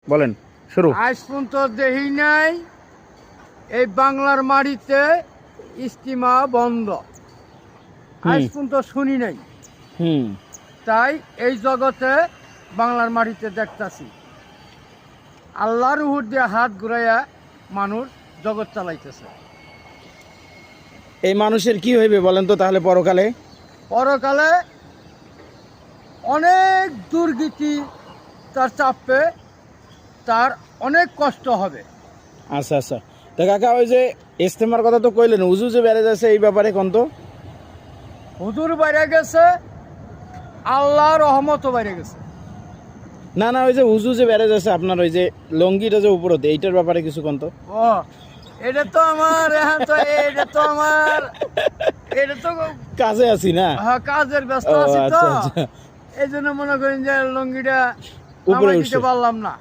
বলেন শুরু। আজ পর্যন্ত দেখি নাই এই বাংলার মাটিতে ইস্তিমা বন্ধ, আজ পর্যন্ত শুনি নাই। হুম তাই এই জগতে বাংলার মাটিতে দেখতাছি আল্লাহর উপর দিয়ে হাত ঘুরাইয়া মানুষ জগৎ চালাইতেছে। এই মানুষের কি হইবে বলেন তো তাহলে পরকালে? পরকালে অনেক দুর্গতি তার চাপবে, তার অনেক কষ্ট হবে। আচ্ছা আচ্ছা, তো কাকা ওই যে ইস্তেমার কথা তো কইলেন, উজু যে বেড়ে যাচ্ছে এই ব্যাপারে কোন তো? হুজুর বাইরে গেছে, আল্লাহর রহমতও বাইরে গেছে। না না, ওই যে উজু যে বেড়ে যাচ্ছে আপনার ওই যে লঙ্গিটা যে উপরতে, এইটার ব্যাপারে কিছু কোন তো? ও এটা তো আমার এখন তো এটা তো আমার এটা তো কাজে আছি না। হ্যাঁ, কাজের ব্যস্ত ও, আছি তো, আচ্ছা, আচ্ছা। এই জন্য মনে করেন যে লঙ্গিটা উপরে নামাই উঠছে। দিতে পারলাম না।